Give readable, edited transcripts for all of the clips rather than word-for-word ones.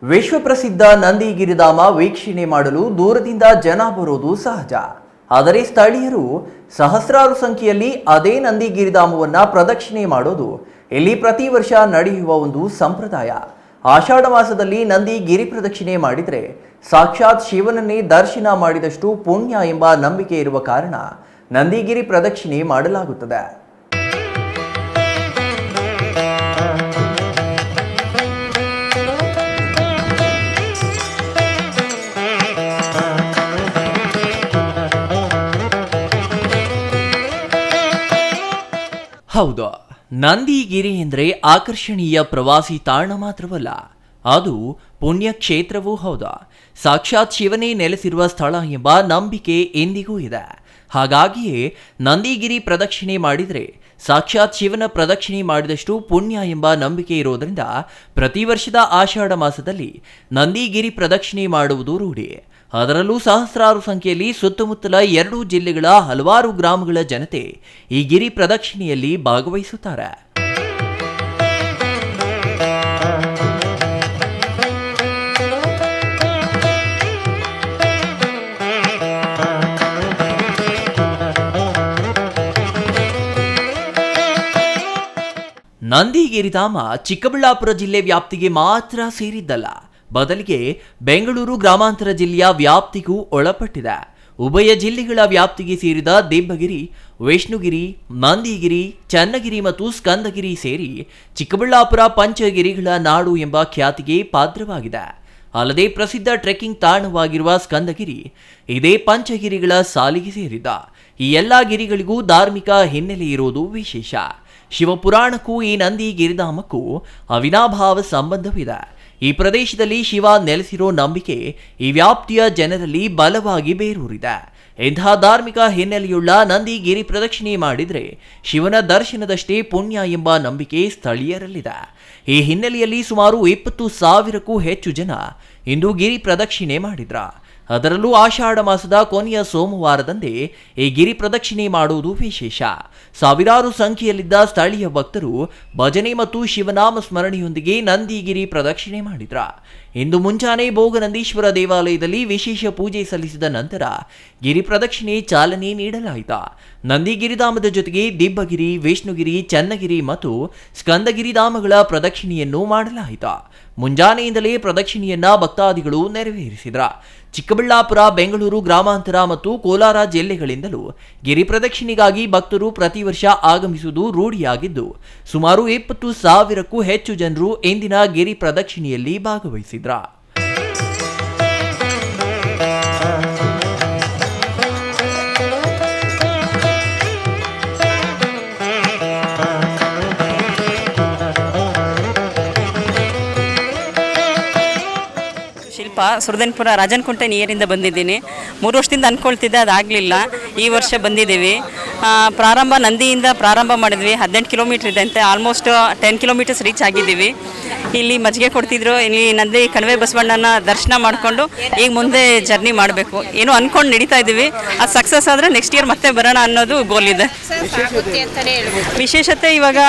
ವಿಶ್ವಪ್ರಸಿದ್ಧ ನಂದಿ ಗಿರಿಧಾಮ ವೀಕ್ಷಣೆ ಮಾಡಲು ದೂರದಿಂದ ಜನ ಬರೋದು ಸಹಜ. ಆದರೆ ಸ್ಥಳೀಯರು ಸಹಸ್ರಾರು ಸಂಖ್ಯೆಯಲ್ಲಿ ಅದೇ ನಂದಿ ಗಿರಿಧಾಮವನ್ನು ಪ್ರದಕ್ಷಿಣೆ ಮಾಡೋದು ಇಲ್ಲಿ ಪ್ರತಿ ವರ್ಷ ನಡೆಯುವ ಒಂದು ಸಂಪ್ರದಾಯ. ಆಷಾಢ ಮಾಸದಲ್ಲಿ ನಂದಿ ಗಿರಿ ಪ್ರದಕ್ಷಿಣೆ ಮಾಡಿದರೆ ಸಾಕ್ಷಾತ್ ಶಿವನನ್ನೇ ದರ್ಶನ ಮಾಡಿದಷ್ಟು ಪುಣ್ಯ ಎಂಬ ನಂಬಿಕೆ ಇರುವ ಕಾರಣ ನಂದಿಗಿರಿ ಪ್ರದಕ್ಷಿಣೆ ಮಾಡಲಾಗುತ್ತದೆ. ಹೌದು, ನಂದಿಗಿರಿ ಎಂದರೆ ಆಕರ್ಷಣೀಯ ಪ್ರವಾಸಿ ತಾಣ ಮಾತ್ರವಲ್ಲ, ಅದು ಪುಣ್ಯಕ್ಷೇತ್ರವೂ ಹೌದು. ಸಾಕ್ಷಾತ್ ಶಿವನೇ ನೆಲೆಸಿರುವ ಸ್ಥಳ ಎಂಬ ನಂಬಿಕೆ ಎಂದಿಗೂ ಇದೆ. ಹಾಗಾಗಿಯೇ ನಂದಿಗಿರಿ ಪ್ರದಕ್ಷಿಣೆ ಮಾಡಿದರೆ ಸಾಕ್ಷಾತ್ ಶಿವನ ಪ್ರದಕ್ಷಿಣೆ ಮಾಡಿದಷ್ಟು ಪುಣ್ಯ ಎಂಬ ನಂಬಿಕೆ ಇರೋದರಿಂದ ಪ್ರತಿ ವರ್ಷದ ಆಷಾಢ ಮಾಸದಲ್ಲಿ ನಂದಿಗಿರಿ ಪ್ರದಕ್ಷಿಣೆ ಮಾಡುವುದು ರೂಢಿ. ಅದರಲ್ಲೂ ಸಹಸ್ರಾರು ಸಂಖ್ಯೆಯಲ್ಲಿ ಸುತ್ತಮುತ್ತಲ 2 ಜಿಲ್ಲೆಗಳ ಹಲವಾರು ಗ್ರಾಮಗಳ ಜನತೆ ಈ ಗಿರಿ ಪ್ರದಕ್ಷಿಣೆಯಲ್ಲಿ ಭಾಗವಹಿಸುತ್ತಾರೆ. ನಂದಿಗಿರಿಧಾಮ ಚಿಕ್ಕಬಳ್ಳಾಪುರ ಜಿಲ್ಲೆ ವ್ಯಾಪ್ತಿಗೆ ಮಾತ್ರ ಸೇರಿದ್ದಲ್ಲ, ಬದಲಿಗೆ ಬೆಂಗಳೂರು ಗ್ರಾಮಾಂತರ ಜಿಲ್ಲೆಯ ವ್ಯಾಪ್ತಿಗೂ ಒಳಪಟ್ಟಿದೆ. ಉಭಯ ಜಿಲ್ಲೆಗಳ ವ್ಯಾಪ್ತಿಗೆ ಸೇರಿದ ದಿಬ್ಬಗಿರಿ, ವಿಷ್ಣುಗಿರಿ, ನಂದಿಗಿರಿ, ಚನ್ನಗಿರಿ ಮತ್ತು ಸ್ಕಂದಗಿರಿ ಸೇರಿ ಚಿಕ್ಕಬಳ್ಳಾಪುರ ಪಂಚಗಿರಿಗಳ ನಾಡು ಎಂಬ ಖ್ಯಾತಿಗೆ ಪಾತ್ರವಾಗಿದೆ. ಅಲ್ಲದೆ ಪ್ರಸಿದ್ಧ ಟ್ರೆಕ್ಕಿಂಗ್ ತಾಣವಾಗಿರುವ ಸ್ಕಂದಗಿರಿ ಇದೇ ಪಂಚಗಿರಿಗಳ ಸಾಲಿಗೆ ಸೇರಿದ. ಈ ಎಲ್ಲ ಗಿರಿಗಳಿಗೂ ಧಾರ್ಮಿಕ ಹಿನ್ನೆಲೆ ಇರುವುದು ವಿಶೇಷ. ಶಿವಪುರಾಣಕ್ಕೂ ಈ ನಂದಿ ಗಿರಿಧಾಮಕ್ಕೂ ಅವಿನಾಭಾವ ಸಂಬಂಧವಿದೆ. ಈ ಪ್ರದೇಶದಲ್ಲಿ ಶಿವ ನೆಲೆಸಿರೋ ನಂಬಿಕೆ ಈ ವ್ಯಾಪ್ತಿಯ ಜನರಲ್ಲಿ ಬಲವಾಗಿ ಬೇರೂರಿದೆ. ಇಂತಹ ಧಾರ್ಮಿಕ ಹಿನ್ನೆಲೆಯುಳ್ಳ ನಂದಿ ಗಿರಿ ಪ್ರದಕ್ಷಿಣೆ ಮಾಡಿದರೆ ಶಿವನ ದರ್ಶನದಷ್ಟೇ ಪುಣ್ಯ ಎಂಬ ನಂಬಿಕೆ ಸ್ಥಳೀಯರಲ್ಲಿದೆ. ಈ ಹಿನ್ನೆಲೆಯಲ್ಲಿ ಸುಮಾರು 20,000ಕ್ಕೂ ಹೆಚ್ಚು ಜನ ಇಂದು ಗಿರಿ ಪ್ರದಕ್ಷಿಣೆ ಮಾಡಿದ್ರ. ಅದರಲ್ಲೂ ಆಷಾಢ ಮಾಸದ ಕೊನೆಯ ಸೋಮವಾರದಂದೇ ಈ ಗಿರಿ ಪ್ರದಕ್ಷಿಣೆ ಮಾಡುವುದು ವಿಶೇಷ. ಸಾವಿರಾರು ಸಂಖ್ಯೆಯಲ್ಲಿದ್ದ ಸ್ಥಳೀಯ ಭಕ್ತರು ಭಜನೆ ಮತ್ತು ಶಿವನಾಮ ಸ್ಮರಣೆಯೊಂದಿಗೆ ನಂದಿಗಿರಿ ಪ್ರದಕ್ಷಿಣೆ ಮಾಡಿದ್ರ. ಇಂದು ಮುಂಜಾನೆ ಭೋಗನಂದೀಶ್ವರ ದೇವಾಲಯದಲ್ಲಿ ವಿಶೇಷ ಪೂಜೆ ಸಲ್ಲಿಸಿದ ನಂತರ ಗಿರಿ ಪ್ರದಕ್ಷಿಣೆ ಚಾಲನೆ ನೀಡಲಾಯಿತು. ನಂದಿಗಿರಿಧಾಮದ ಜೊತೆಗೆ ದಿಬ್ಬಗಿರಿ, ವಿಷ್ಣುಗಿರಿ, ಚನ್ನಗಿರಿ ಮತ್ತು ಸ್ಕಂದಗಿರಿಧಾಮಗಳ ಪ್ರದಕ್ಷಿಣೆಯನ್ನು ಮಾಡಲಾಯಿತು. ಮುಂಜಾನೆಯಿಂದಲೇ ಪ್ರದಕ್ಷಿಣೆಯನ್ನ ಭಕ್ತಾದಿಗಳು ನೆರವೇರಿಸಿದ್ರ. ಚಿಕ್ಕಬಳ್ಳಾಪುರ, ಬೆಂಗಳೂರು ಗ್ರಾಮಾಂತರ ಮತ್ತು ಕೋಲಾರ ಜಿಲ್ಲೆಗಳಿಂದಲೂ ಗಿರಿ ಪ್ರದಕ್ಷಿಣೆಗಾಗಿ ಭಕ್ತರು ಪ್ರತಿ ವರ್ಷ ಆಗಮಿಸುವುದು ರೂಢಿಯಾಗಿದ್ದು, ಸುಮಾರು 20,000ಕ್ಕೂ ಹೆಚ್ಚು ಜನರು ಇಂದಿನ ಗಿರಿ ಪ್ರದಕ್ಷಿಣೆಯಲ್ಲಿ ಭಾಗವಹಿಸಿದ್ರ. ಸುರದನ್ಪುರ ರಾಜನಕುಂಟೆ ನಿಯರಿಂದ ಬಂದಿದ್ದೀನಿ. 3 ವರ್ಷದಿಂದ ಅಂದ್ಕೊಳ್ತಿದ್ದೆ, ಅದಾಗಲಿಲ್ಲ. ಈ ವರ್ಷ ಬಂದಿದ್ದೀವಿ. ನಂದಿಯಿಂದ ಪ್ರಾರಂಭ ಮಾಡಿದ್ವಿ. 18 ಕಿಲೋಮೀಟ್ರ್ ಇದೆ ಅಂತೆ. ಆಲ್ಮೋಸ್ಟ್ 10 ಕಿಲೋಮೀಟರ್ಸ್ ರೀಚ್ ಆಗಿದ್ದೀವಿ. ಇಲ್ಲಿ ಮಜ್ಜಿಗೆ ಕೊಡ್ತಿದ್ರು. ಇಲ್ಲಿ ನಂದಿ ಕಣಿವೆ ಬಸವಣ್ಣನ ದರ್ಶನ ಮಾಡಿಕೊಂಡು ಈಗ ಮುಂದೆ ಜರ್ನಿ ಮಾಡಬೇಕು ಏನೋ ಅಂದ್ಕೊಂಡು ನಡೀತಾ ಇದ್ದೀವಿ. ಅದು ಸಕ್ಸಸ್ ಆದರೆ ನೆಕ್ಸ್ಟ್ ಇಯರ್ ಮತ್ತೆ ಬರೋಣ ಅನ್ನೋದು ಗೋಲ್ ಇದೆ. ವಿಶೇಷತೆ ಇವಾಗ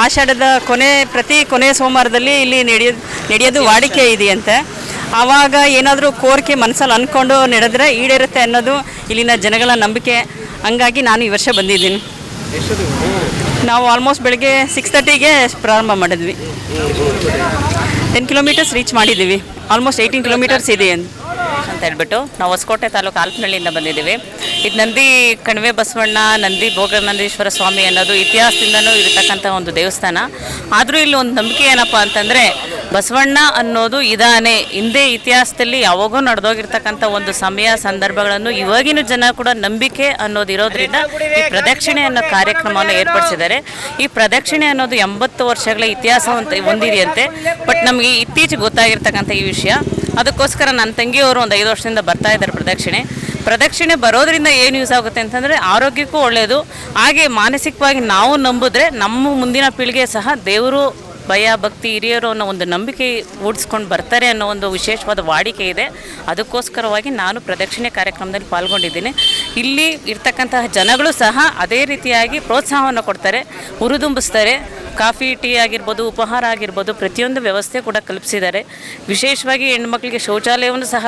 ಆಷಾಢದ ಪ್ರತಿ ಕೊನೆ ಸೋಮವಾರದಲ್ಲಿ ಇಲ್ಲಿ ನಡೆಯೋದು ವಾಡಿಕೆ ಇದೆಯಂತೆ. ಆವಾಗ ಏನಾದರೂ ಕೋರಿಕೆ ಮನಸ್ಸಲ್ಲಿ ಅಂದ್ಕೊಂಡು ನಡೆದ್ರೆ ಈಡೇರುತ್ತೆ ಅನ್ನೋದು ಇಲ್ಲಿನ ಜನಗಳ ನಂಬಿಕೆ. ಹಂಗಾಗಿ ನಾನು ಈ ವರ್ಷ ಬಂದಿದ್ದೀನಿ. ನಾವು ಆಲ್ಮೋಸ್ಟ್ ಬೆಳಗ್ಗೆ 6:30ಗೆ ಪ್ರಾರಂಭ ಮಾಡಿದ್ವಿ. 10 ಕಿಲೋಮೀಟರ್ಸ್ ರೀಚ್ ಮಾಡಿದ್ದೀವಿ. ಆಲ್ಮೋಸ್ಟ್ 18 ಕಿಲೋಮೀಟರ್ಸ್ ಇದೆ ಅಂತ ಹೇಳ್ಬಿಟ್ಟು ನಾವು ಹೊಸಕೋಟೆ ತಾಲೂಕು ಆಲ್ಪನಹಳ್ಳಿಯಿಂದ ಬಂದಿದ್ದೀವಿ. ಇದು ನಂದಿ ಕಣಿವೆ ಬಸವಣ್ಣ, ನಂದಿ ಭೋಗನಂದೀಶ್ವರ ಸ್ವಾಮಿ ಅನ್ನೋದು ಇತಿಹಾಸದಿಂದನೂ ಇರತಕ್ಕಂಥ ಒಂದು ದೇವಸ್ಥಾನ. ಆದರೂ ಇಲ್ಲಿ ಒಂದು ನಂಬಿಕೆ ಏನಪ್ಪ ಅಂತಂದರೆ, ಬಸವಣ್ಣ ಅನ್ನೋದು ಇದಾನೆ. ಹಿಂದೆ ಇತಿಹಾಸದಲ್ಲಿ ಯಾವಾಗೂ ನಡೆದೋಗಿರ್ತಕ್ಕಂಥ ಒಂದು ಸಮಯ ಸಂದರ್ಭಗಳನ್ನು ಇವಾಗಿನ ಜನ ಕೂಡ ನಂಬಿಕೆ ಅನ್ನೋದು ಇರೋದ್ರಿಂದ ಈ ಪ್ರದಕ್ಷಿಣೆ ಅನ್ನೋ ಕಾರ್ಯಕ್ರಮವನ್ನು ಏರ್ಪಡಿಸಿದ್ದಾರೆ. ಈ ಪ್ರದಕ್ಷಿಣೆ ಅನ್ನೋದು 80 ವರ್ಷಗಳ ಇತಿಹಾಸ ಹೊಂದಿದೆಯಂತೆ. ಬಟ್ ನಮಗೆ ಇತ್ತೀಚೆಗೆ ಗೊತ್ತಾಗಿರ್ತಕ್ಕಂಥ ಈ ವಿಷಯ. ಅದಕ್ಕೋಸ್ಕರ ನನ್ನ ತಂಗಿಯವರು ಒಂದು 5 ವರ್ಷದಿಂದ ಬರ್ತಾ ಇದ್ದಾರೆ ಪ್ರದಕ್ಷಿಣೆ ಬರೋದ್ರಿಂದ ಏನು ಯೂಸ್ ಆಗುತ್ತೆ ಅಂತಂದರೆ ಆರೋಗ್ಯಕ್ಕೂ ಒಳ್ಳೆಯದು. ಹಾಗೆ ಮಾನಸಿಕವಾಗಿ ನಾವು ನಂಬಿದ್ರೆ ನಮ್ಮ ಮುಂದಿನ ಪೀಳಿಗೆ ಸಹ ದೇವರು ಭಯ ಭಕ್ತಿ ಹಿರಿಯರು ಅನ್ನೋ ಒಂದು ನಂಬಿಕೆ ಮೂಡಿಸ್ಕೊಂಡು ಬರ್ತಾರೆ ಅನ್ನೋ ಒಂದು ವಿಶೇಷವಾದ ವಾಡಿಕೆ ಇದೆ. ಅದಕ್ಕೋಸ್ಕರವಾಗಿ ನಾನು ಪ್ರದಕ್ಷಿಣೆ ಕಾರ್ಯಕ್ರಮದಲ್ಲಿ ಪಾಲ್ಗೊಂಡಿದ್ದೀನಿ. ಇಲ್ಲಿ ಇರ್ತಕ್ಕಂತಹ ಜನಗಳು ಸಹ ಅದೇ ರೀತಿಯಾಗಿ ಪ್ರೋತ್ಸಾಹವನ್ನು ಕೊಡ್ತಾರೆ, ಹುರಿದುಂಬಿಸ್ತಾರೆ. ಕಾಫಿ ಟೀ ಆಗಿರ್ಬೋದು, ಉಪಹಾರ ಆಗಿರ್ಬೋದು, ಪ್ರತಿಯೊಂದು ವ್ಯವಸ್ಥೆ ಕೂಡ ಕಲ್ಪಿಸಿದ್ದಾರೆ. ವಿಶೇಷವಾಗಿ ಹೆಣ್ಮಕ್ಳಿಗೆ ಶೌಚಾಲಯವನ್ನು ಸಹ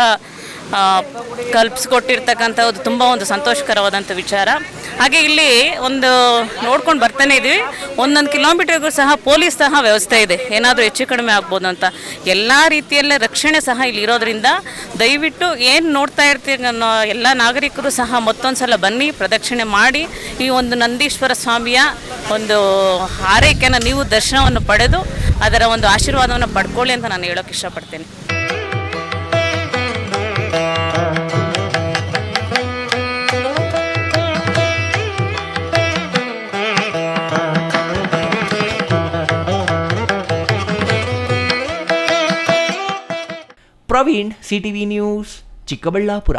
ಕಲ್ಪಿಸ್ಕೊಟ್ಟಿರ್ತಕ್ಕಂಥದ್ದು ತುಂಬ ಒಂದು ಸಂತೋಷಕರವಾದಂಥ ವಿಚಾರ. ಹಾಗೆ ಇಲ್ಲಿ ಒಂದು ನೋಡ್ಕೊಂಡು ಬರ್ತಾನೆ ಇದ್ದೀವಿ, ಒಂದೊಂದು ಕಿಲೋಮೀಟರ್ಗೂ ಸಹ ಪೊಲೀಸ್ ಸಹ ವ್ಯವಸ್ಥೆ ಇದೆ, ಏನಾದರೂ ಹೆಚ್ಚು ಕಡಿಮೆ ಆಗ್ಬೋದು ಅಂತ. ಎಲ್ಲ ರೀತಿಯಲ್ಲೇ ರಕ್ಷಣೆ ಸಹ ಇಲ್ಲಿ ಇರೋದ್ರಿಂದ ದಯವಿಟ್ಟು ಏನು ನೋಡ್ತಾ ಇರ್ತೀವಿ ಎಲ್ಲ ನಾಗರಿಕರು ಸಹ ಮತ್ತೊಂದು ಸಲ ಬನ್ನಿ, ಪ್ರದಕ್ಷಿಣೆ ಮಾಡಿ ಈ ಒಂದು ನಂದೀಶ್ವರ ಸ್ವಾಮಿಯ ಒಂದು ಆರೈಕೆಯನ್ನು ನೀವು ದರ್ಶನವನ್ನು ಪಡೆದು ಅದರ ಒಂದು ಆಶೀರ್ವಾದವನ್ನು ಪಡ್ಕೊಳ್ಳಿ ಅಂತ ನಾನು ಹೇಳೋಕ್ಕೆ ಇಷ್ಟಪಡ್ತೇನೆ. Praveen, CTV news, Chikkaballapur.